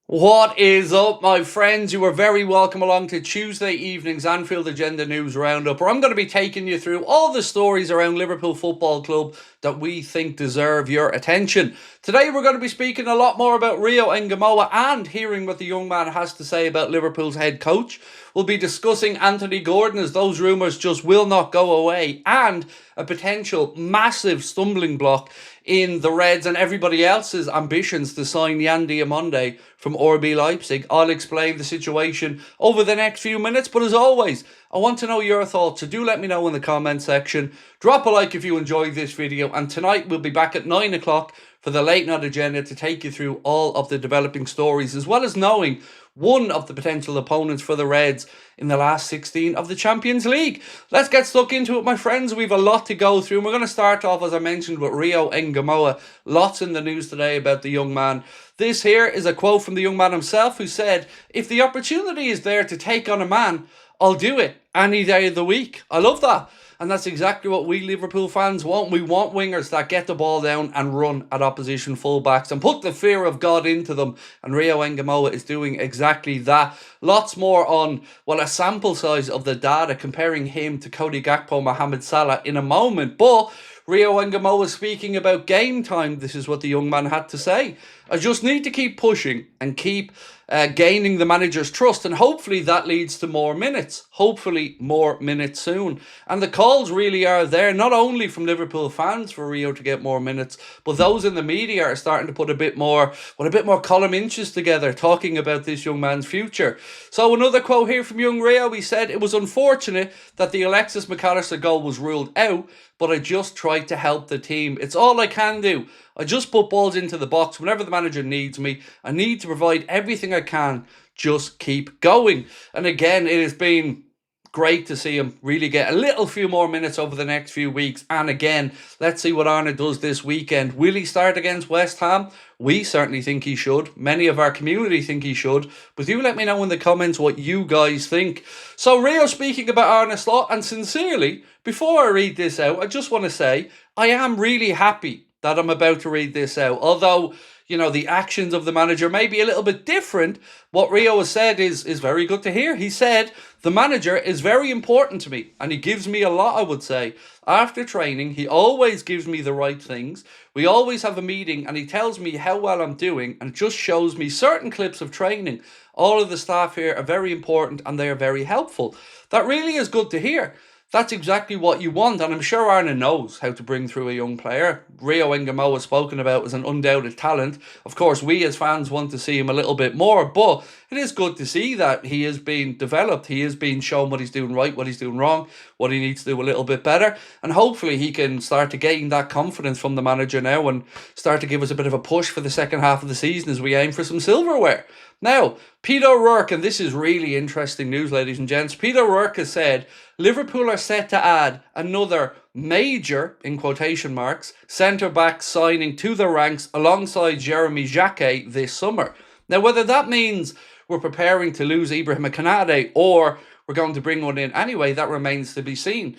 What is up, my friends? You are very welcome along to Tuesday evening's Anfield Agenda News Roundup, where I'm going to be taking you through all the stories around Liverpool Football Club that we think deserve your attention. Today, we're going to be speaking a lot more about Rio Ngumoha and hearing what the young man has to say about Liverpool's head coach. We'll be discussing Anthony Gordon, as those rumours just will not go away, and a potential massive stumbling block in the Reds and everybody else's ambitions to sign DIOMANDE from RB Leipzig. I'll explain the situation over the next few minutes, but as always, I want to know your thoughts, so do let me know in the comment section. Drop a like if you enjoyed this video, and tonight we'll be back at 9 o'clock for the late night agenda to take you through all of the developing stories, as well as knowing one of the potential opponents for the Reds in the last 16 of the Champions League. Let's get stuck into it, my friends. We've a lot to go through, and we're going to start off, as I mentioned, with Rio Ngumoha. Lots in the news today about the young man. This here is a quote from the young man himself, who said, "If the opportunity is there to take on a man, I'll do it any day of the week." I love that. And that's exactly what we Liverpool fans want. We want wingers that get the ball down and run at opposition fullbacks and put the fear of God into them. And Rio Ngumoha is doing exactly that. Lots more on, well, a sample size of the data comparing him to Cody Gakpo, Mohamed Salah in a moment. But Rio Ngumoha speaking about game time. This is what the young man had to say. "I just need to keep pushing and keep gaining the manager's trust, and hopefully that leads to more minutes. Hopefully more minutes soon." And the calls really are there, not only from Liverpool fans for Rio to get more minutes, but those in the media are starting to put a bit more column inches together, talking about this young man's future. So another quote here from young Rio. He said, "It was unfortunate that the Alexis McAllister goal was ruled out, but I just tried to help the team. It's all I can do. I just put balls into the box whenever the manager needs me. I need to provide everything I can. Just keep going." And again, it has been great to see him really get a few more minutes over the next few weeks. And again, let's see what Arne does this weekend. Will he start against West Ham? We certainly think he should. Many of our community think he should. But do let me know in the comments what you guys think. So Rio speaking about Arne Slot, and sincerely, before I read this out, I just want to say I am really happy that I'm about to read this out. Although, you know, the actions of the manager may be a little bit different, what Rio has said is very good to hear. He said, "The manager is very important to me, and he gives me a lot, I would say. After training, he always gives me the right things. We always have a meeting, and he tells me how well I'm doing, and just shows me certain clips of training. All of the staff here are very important, and they are very helpful." That really is good to hear. That's exactly what you want, and I'm sure Arne knows how to bring through a young player. Rio Ngumoha spoken about as an undoubted talent. Of course, we as fans want to see him a little bit more, but it is good to see that he is being developed. He is being shown what he's doing right, what he's doing wrong, what he needs to do a little bit better, and hopefully he can start to gain that confidence from the manager now and start to give us a bit of a push for the second half of the season as we aim for some silverware. Now, Peter O'Rourke, and this is really interesting news, ladies and gents. Peter O'Rourke has said Liverpool are set to add another major, in quotation marks, centre-back signing to the ranks alongside Jeremy Jacquet this summer. Now, whether that means we're preparing to lose Ibrahim Konate or we're going to bring one in anyway, that remains to be seen.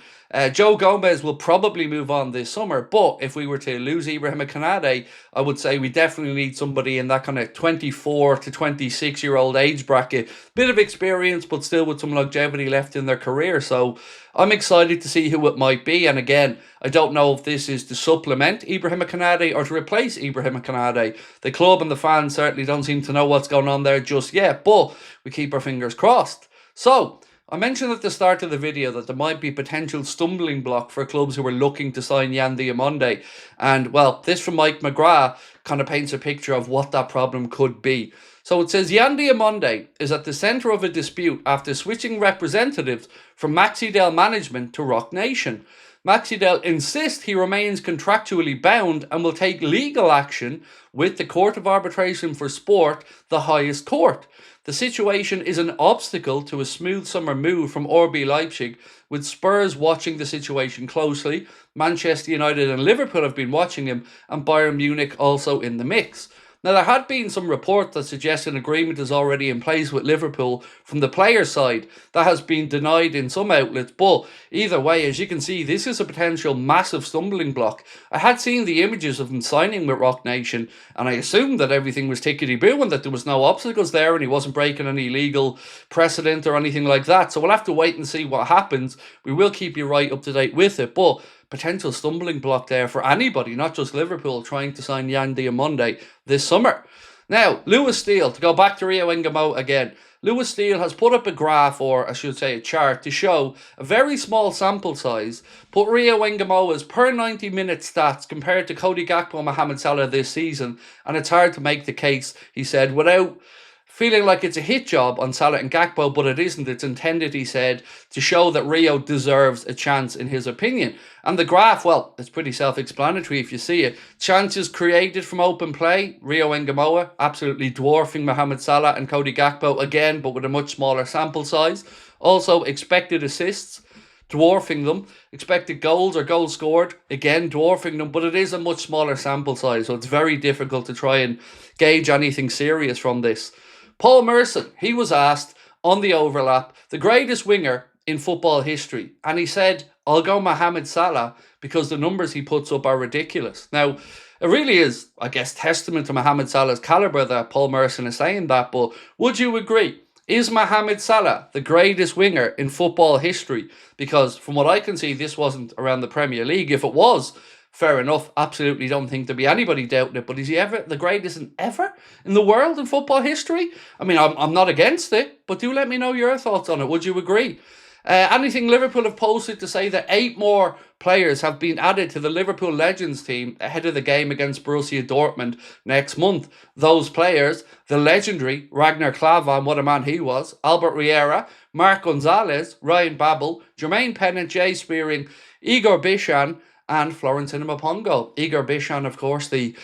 Joe Gomez will probably move on this summer, but if we were to lose Ibrahim Konate, I would say we definitely need somebody in that kind of 24 to 26-year-old age bracket. Bit of experience, but still with some longevity left in their career. So I'm excited to see who it might be. And again, I don't know if this is to supplement Ibrahim Konate or to replace Ibrahim Konate. The club and the fans certainly don't seem to know what's going on there just yet, but we keep our fingers crossed. So I mentioned at the start of the video that there might be potential stumbling block for clubs who are looking to sign DIOMANDE. And, well, this from Mike McGrath kind of paints a picture of what that problem could be. So it says, DIOMANDE is at the centre of a dispute after switching representatives from Maxidel Management to Rock Nation. Maxidel insists he remains contractually bound and will take legal action with the Court of Arbitration for Sport, the highest court. The situation is an obstacle to a smooth summer move from RB Leipzig, with Spurs watching the situation closely. Manchester United and Liverpool have been watching him, and Bayern Munich also in the mix. Now, there had been some reports that suggest an agreement is already in place with Liverpool from the players' side. That has been denied in some outlets, but either way, as you can see, this is a potential massive stumbling block. I had seen the images of him signing with Rock Nation, and I assumed that everything was tickety-boo and that there was no obstacles there and he wasn't breaking any legal precedent or anything like that. So we'll have to wait and see what happens. We will keep you right up to date with it, but potential stumbling block there for anybody, not just Liverpool, trying to sign DIOMANDE this summer. Now, Lewis Steele, to go back to Rio Ngumoha again, Lewis Steele has put up a graph, or I should say a chart, to show a very small sample size, put Rio Ngumoha's per 90-minute stats compared to Cody Gakpo and Mohamed Salah this season, and it's hard to make the case, he said, without feeling like it's a hit job on Salah and Gakpo, but it isn't. It's intended, he said, to show that Rio deserves a chance in his opinion. And the graph, well, it's pretty self-explanatory if you see it. Chances created from open play, Rio Ngumoha, absolutely dwarfing Mohamed Salah and Cody Gakpo again, but with a much smaller sample size. Also, expected assists, dwarfing them. Expected goals or goals scored, again dwarfing them, but it is a much smaller sample size, so it's very difficult to try and gauge anything serious from this. Paul Merson, he was asked on the overlap, the greatest winger in football history, and he said, I'll go Mohamed Salah because the numbers he puts up are ridiculous. Now, it really is, I guess, testament to Mohamed Salah's calibre that Paul Merson is saying that, but would you agree? Is Mohamed Salah the greatest winger in football history? Because from what I can see, this wasn't around the Premier League. If it was, fair enough, absolutely don't think there'd be anybody doubting it, but is he ever the greatest ever in the world in football history? I mean, I'm not against it, but do let me know your thoughts on it. Would you agree? Anything Liverpool have posted to say that 8 more players have been added to the Liverpool Legends team ahead of the game against Borussia Dortmund next month. Those players, the legendary Ragnar Klavan, what a man he was, Albert Riera, Mark Gonzalez, Ryan Babel, Jermaine Pennant, Jay Spearing, Igor Bishan, and Florentin Mapongo. Igor Bishan, of course, the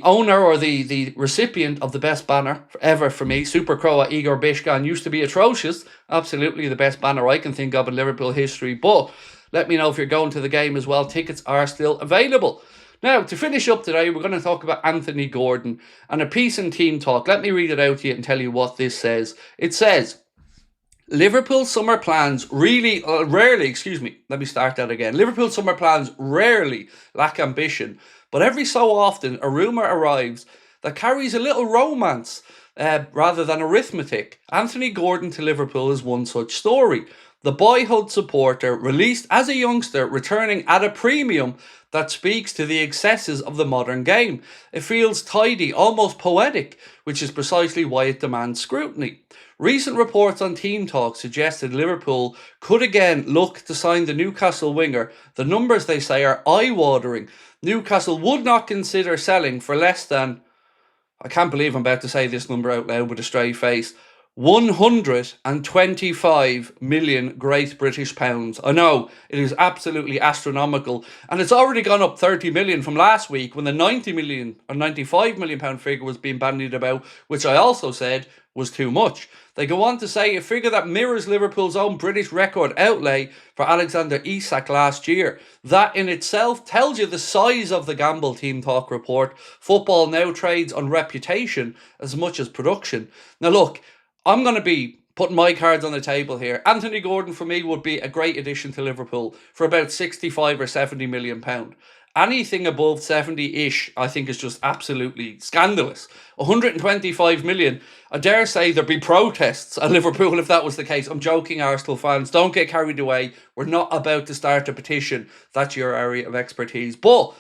owner or the recipient of the best banner ever for me. Super Croat Igor Bishan used to be atrocious. Absolutely the best banner I can think of in Liverpool history. But let me know if you're going to the game as well. Tickets are still available. Now, to finish up today, we're going to talk about Anthony Gordon and a piece in Team Talk. Let me read it out to you and tell you what this says. It says, Liverpool summer plans rarely lack ambition, but every so often a rumour arrives that carries a little romance rather than arithmetic. Anthony Gordon to Liverpool is one such story. The boyhood supporter, released as a youngster, returning at a premium that speaks to the excesses of the modern game. It feels tidy, almost poetic, which is precisely why it demands scrutiny. Recent reports on Team Talk suggested Liverpool could again look to sign the Newcastle winger. The numbers, they say, are eye-watering. Newcastle would not consider selling for less than, I can't believe I'm about to say this number out loud with a straight face, 125 million Great British pounds. I know, it is absolutely astronomical, and it's already gone up 30 million from last week when the 90 million or 95 million pound figure was being bandied about, which I also said was too much. They go on to say a figure that mirrors Liverpool's own British record outlay for Alexander Isak last year. That in itself tells you the size of the gamble, Team Talk report. Football now trades on reputation as much as production. Now look, I'm going to be putting my cards on the table here. Anthony Gordon for me would be a great addition to Liverpool for about 65 or 70 million pound. Anything above 70-ish, I think, is just absolutely scandalous. 125 million, I dare say there'd be protests at Liverpool if that was the case. I'm joking, Arsenal fans. Don't get carried away. We're not about to start a petition. That's your area of expertise. But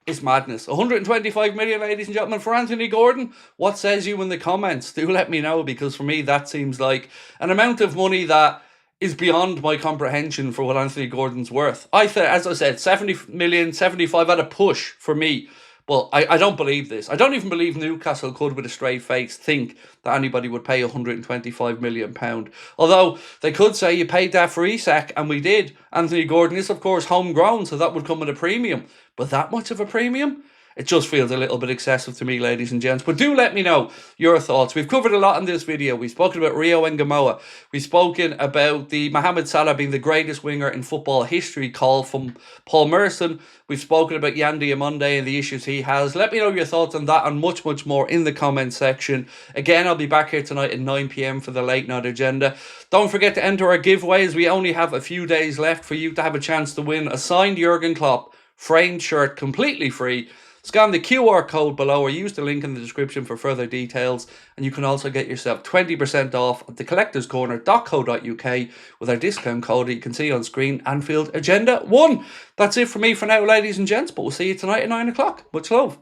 it's madness. 125 million, ladies and gentlemen, for Anthony Gordon. What says you in the comments? Do let me know, because for me, that seems like an amount of money that is beyond my comprehension for what Anthony Gordon's worth. I thought, as I said, 70 million, 75 at a push for me. But I don't believe this. I don't even believe Newcastle could, with a straight face, think that anybody would pay 125 million pound. Although they could say you paid that for Isak, and we did. Anthony Gordon is, of course, homegrown, so that would come at a premium. But that much of a premium? It just feels a little bit excessive to me, ladies and gents. But do let me know your thoughts. We've covered a lot in this video. We've spoken about Rio Ngumoha. We've spoken about the Mohamed Salah being the greatest winger in football history call from Paul Merson. We've spoken about DIOMANDE and the issues he has. Let me know your thoughts on that and much, much more in the comment section. Again, I'll be back here tonight at 9 p.m. for the late night agenda. Don't forget to enter our giveaways. We only have a few days left for you to have a chance to win a signed Jurgen Klopp framed shirt completely free. Scan the QR code below or use the link in the description for further details. And you can also get yourself 20% off at thecollectorscorner.co.uk with our discount code that you can see on screen, Anfield Agenda 1. That's it for me for now, ladies and gents, but we'll see you tonight at 9 o'clock. Much love.